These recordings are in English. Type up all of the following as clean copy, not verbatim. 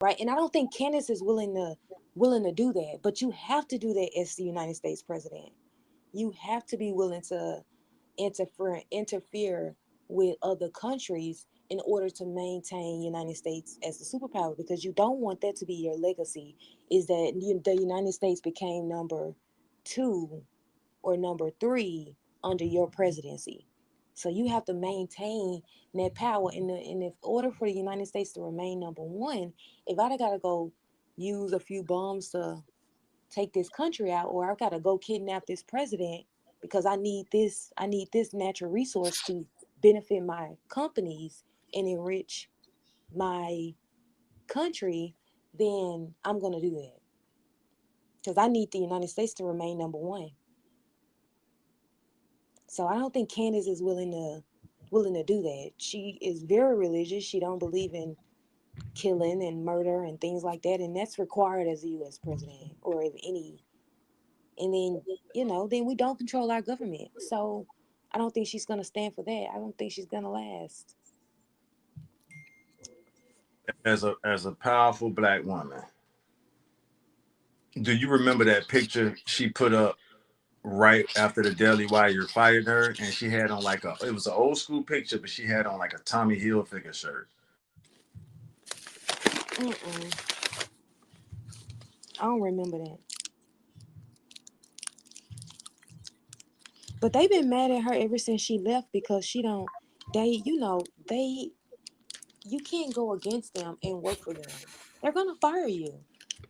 right? And I don't think Candace is willing to do that, but you have to do that as the United States president. You have to be willing to interfere with other countries in order to maintain United States as the superpower, because you don't want that to be your legacy, is that the United States became number 2 or number 3 under your presidency. So you have to maintain that power. In order for the United States to remain number 1, if I gotta go use a few bombs to take this country out, or I've got to go kidnap this president because I need this natural resource to benefit my companies and enrich my country, then I'm going to do that because I need the United States to remain number 1. So I don't think Candace is willing to do that. She is very religious. She don't believe in killing and murder and things like that, and that's required as a US president or if any. And then, then we don't control our government. So I don't think she's going to stand for that. I don't think she's going to last. As a powerful black woman, do you remember that picture she put up right after the Daily Wire fired her, and she had on like it was an old school picture, but she had on like a Tommy Hilfiger shirt. Mm-mm. I don't remember that. But they've been mad at her ever since she left because she don't, they, you can't go against them and work for them. They're going to fire you.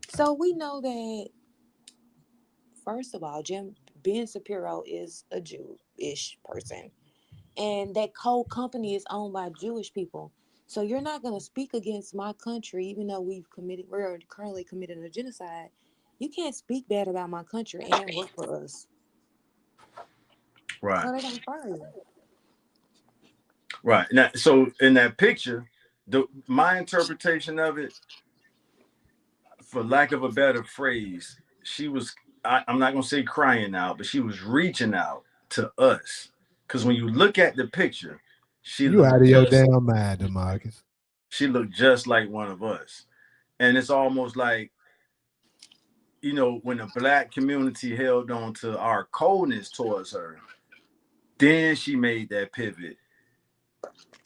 So we know that, first of all, Ben Shapiro is a Jewish person. And that whole company is owned by Jewish people. So you're not going to speak against my country, even though we're currently committing a genocide. You can't speak bad about my country and work for us. Right, So they're going to fire you. right. Now, so in that picture, my interpretation of it, for lack of a better phrase, she was. I'm not gonna say crying out, but she was reaching out to us. Because when you look at the picture, she You looked out of your just damn mind, Demarcus. she looked just like one of us. And it's almost like, when the black community held on to our coldness towards her, then she made that pivot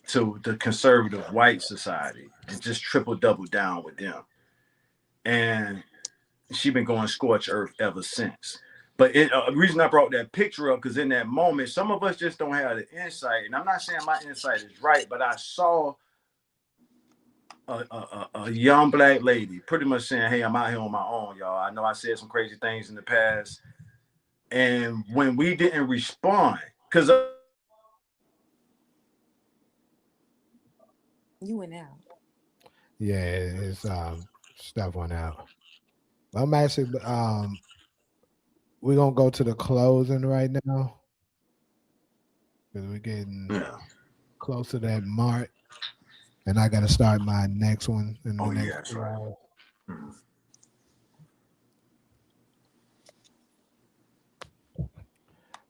to the conservative white society and just triple double down with them. And she been going scorch earth ever since. But the reason I brought that picture up, because in that moment, some of us just don't have the insight. And I'm not saying my insight is right, but I saw a young black lady pretty much saying, "Hey, I'm out here on my own, y'all. I know I said some crazy things in the past." And when we didn't respond, because You went out. Yeah, it's stuff went out. I'm actually we're gonna go to the closing right now because we're getting yeah, close to that mark, and I gotta start my next one in the oh yeah, next that's 2 right. hours. Mhm.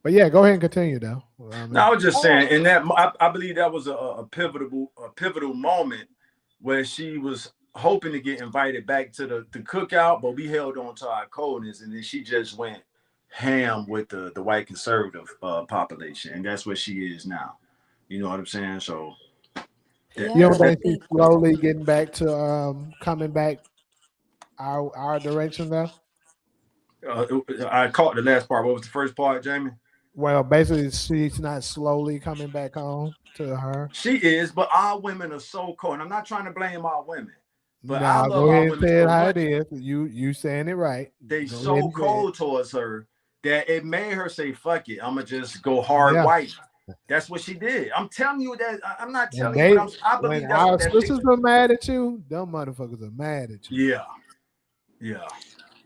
But yeah, go ahead and continue though. I Now I mean, was just saying, Oh, in that I believe that was a pivotal moment where she was hoping to get invited back to the cookout, but we held on to our coldness, and then she just went ham with the white conservative population, and that's what she is now. You know what I'm saying? So that, you yeah, don't that, and I that think she's think slowly getting back to coming back our direction though? I caught the last part. What was the first part, Jamie? Well, basically, she's not slowly coming back home to her. She is, but our women are so cold. And I'm not trying to blame our women, but I Now, love go our ahead and women say it so how it much. is. You saying it right. They Go ahead so and say it. cold towards her that it made her say, "Fuck it, I'm gonna just go hard Yeah. white." That's what she did. I'm telling you that. I'm not When telling you, but they I when believe that's our what that sisters picture. are mad at you, them motherfuckers are mad at you. Yeah, yeah.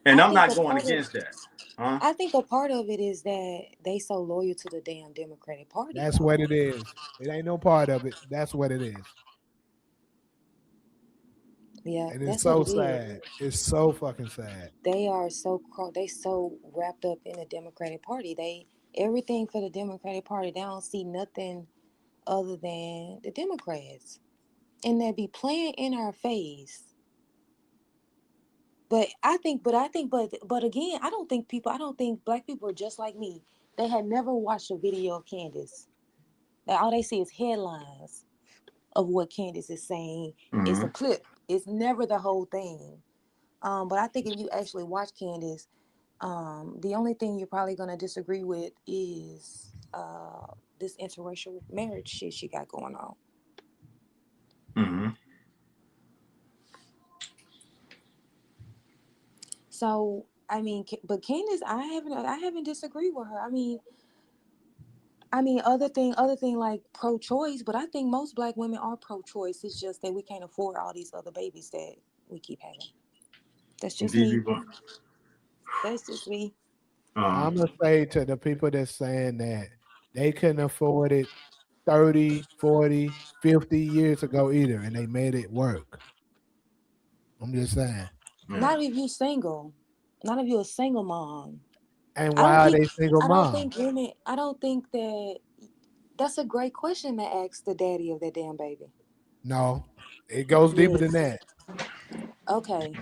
And I I'm think not a going part of against that, huh? I think a part of it is that they so loyal to the damn Democratic Party, That's what though. it is. It ain't no part of it. That's what it is. Yeah, And it's that's what so it is. sad. It's so fucking sad. They so wrapped up in the Democratic Party. Everything for the Democratic Party. They don't see nothing other than the Democrats, and they be playing in our face. but again, I don't think black people are just like me. They had never watched a video of Candace. All they see is headlines of what Candace is saying. It's a Mm-hmm. clip. It's never the whole thing. But I think if you actually watch Candace, the only thing you're probably gonna disagree with is this interracial marriage shit she got going on. Mm-hmm. So I mean, but Candace, I haven't disagreed with her. I mean, other thing like pro-choice, but I think most black women are pro-choice. It's just that we can't afford all these other babies that we keep having. That's just me. DV one. That's just me. Uh, I'm gonna say to the people that's saying that they couldn't afford it 30, 40, 50 years ago either, and they made it work. I'm just saying. yeah. Not if you single. Not if you're a single mom. And I why don't are think they single I don't moms? think women I don't think that that's a great question to ask the daddy of that damn baby. No, it goes deeper than Yes. that. Okay.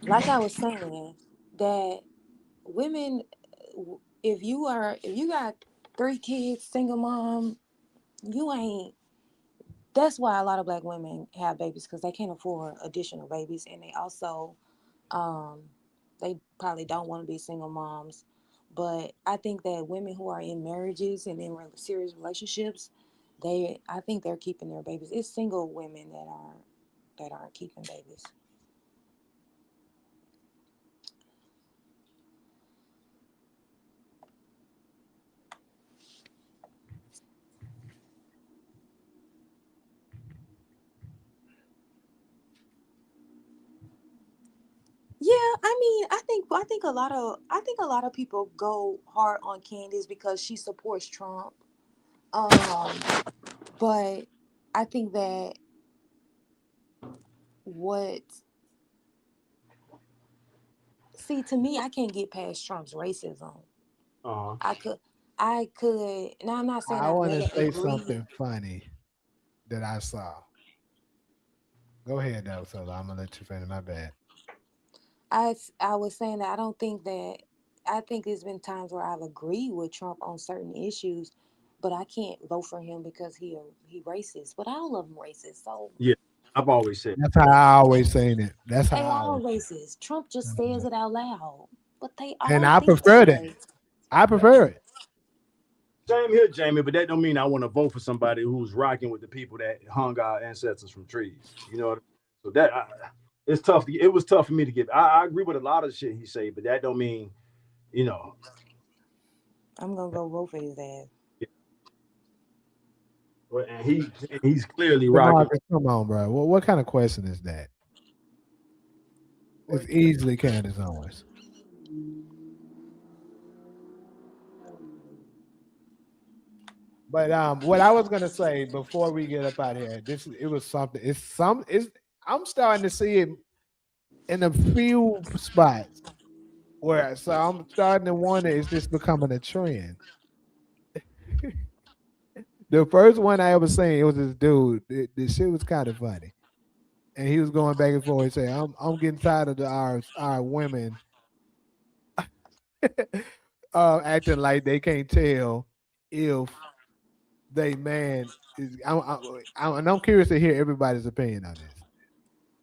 Like I was saying, that women, if you got 3 kids, single mom, you ain't. That's why a lot of black women have babies because they can't afford additional babies, and they also, um, they probably don't want to be single moms. But I think that women who are in marriages and in serious relationships, I think they're keeping their babies. It's single women that aren't keeping babies. Yeah, I think a lot of people go hard on Candace because she supports Trump. Um, but I think that what see to me, I can't get past Trump's racism. Uh, I could I could now I'm not saying I I want to rather say agree. something funny that I saw. Go ahead, though, so I'm gonna let you finish. My bad. I was saying that I think there's been times where I've agreed with Trump on certain issues, but I can't vote for him because he racist. But all of them racist. So yeah. I've always said That's how I always saying it. That's how they I all always. racist. Trump just says Mhm. it out loud, but they And all I think prefer that that. way. I prefer it. same here, Jamie. But that don't mean I want to vote for somebody who's rocking with the people that hung our ancestors from trees. You know what I mean? So it's tough. It was tough for me to get. I agree with a lot of the shit he say, but that don't mean you know. I'm gonna go vote for his ass. And he's clearly rocking. Demarcus, come on, bro. What kind of question is that? It's easily Candace Owens. But what I was gonna say before we get up out of here, it was something. It's I'm starting to see it in a few spots where so I'm starting to wonder is this becoming a trend? The first one I ever seen, it was this dude. The shit was kind of funny, and he was going back and forth. He said, I'm getting tired of our women acting like they can't tell if they man is. And I'm curious to hear everybody's opinion on this.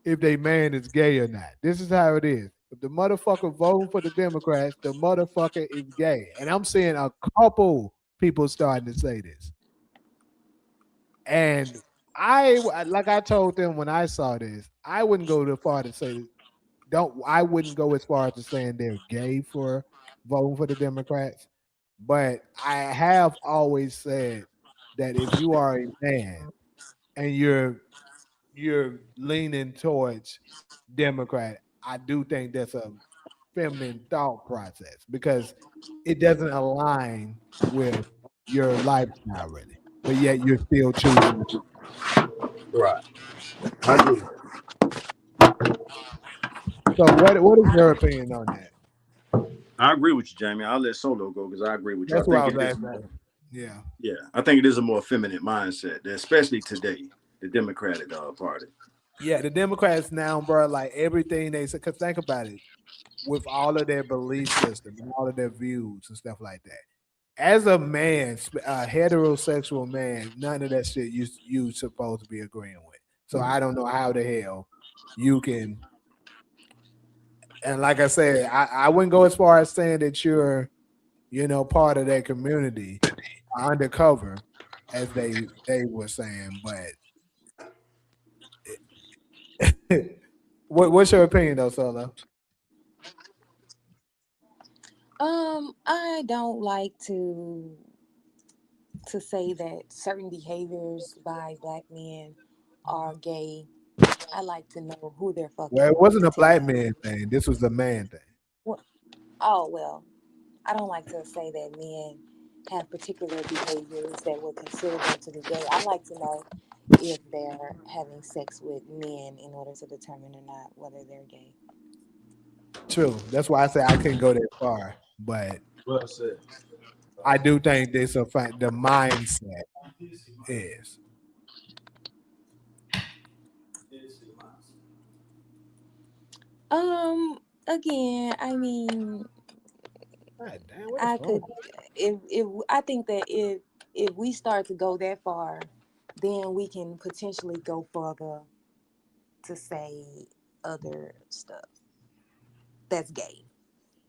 If they man is gay or not. This is how it is. If the motherfucker voting for the Democrats, the motherfucker is gay. And I'm seeing a couple people starting to say this. And like I told them when I saw this, I wouldn't go too far to say don't I wouldn't go as far as to saying they're gay for voting for the Democrats. But I have always said that if you are a man and you're leaning towards Democrat, I do think that's a feminine thought process because it doesn't align with your lifestyle really. But yet you're still choosing. Right. I agree. So what is your opinion on that? I agree with you, Jamie. I'll let Solo go because I agree with you. I That's what I think was it is asking. Yeah. yeah, I think it is a more feminine mindset, especially today, the Democratic Party. Yeah, the Democrats now, bro, like everything they say. Cause think about it, with all of their belief system and all of their views and stuff like that. As a man, a heterosexual man, none of that shit you supposed to be agreeing with. So I don't know how the hell you can. And like I said, I wouldn't go as far as saying that you're, part of that community undercover, as they were saying. But what's your opinion though, Solo? I don't like to say that certain behaviors by black men are gay. I like to know who they're Well, fucking it wasn't to a tell black me. man thing. This was a man thing. What? Oh well, I don't like to say that men have particular behaviors that would consider them to be gay. I like to know if they're having sex with men in order to determine or not whether they're gay. True. That's why I say I couldn't go that far. But Well said. I do think this a fact. The mindset is. Again, I mean, God damn, what the I phone? could, if I think that if we start to go that far, then we can potentially go further to say other stuff that's gay.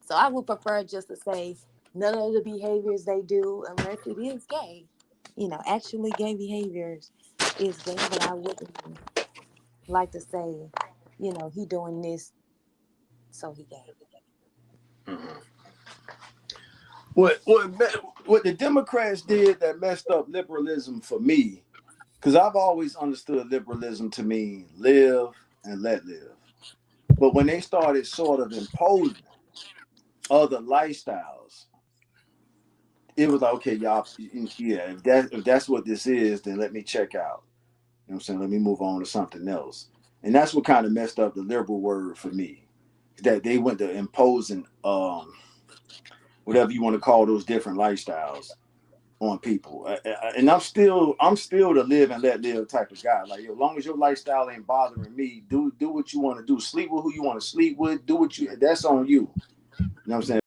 So I would prefer just to say none of the behaviors they do, unless it is gay, actually gay behaviors is gay. But I wouldn't like to say, he doing this, so he gay. What what the Democrats did that messed up liberalism for me, because I've always understood liberalism to mean live and let live. But when they started sort of imposing other lifestyles, it was like, okay, y'all, yeah, if that's what this is, then let me check out. You know what I'm saying? Let me move on to something else. And that's what kind of messed up the liberal word for me. That they went to imposing whatever you want to call those different lifestyles on people. And I'm still the live and let live type of guy. Like, as long as your lifestyle ain't bothering me, do what you want to do. Sleep with who you want to sleep with. Do what you. That's on you. You know what I'm saying?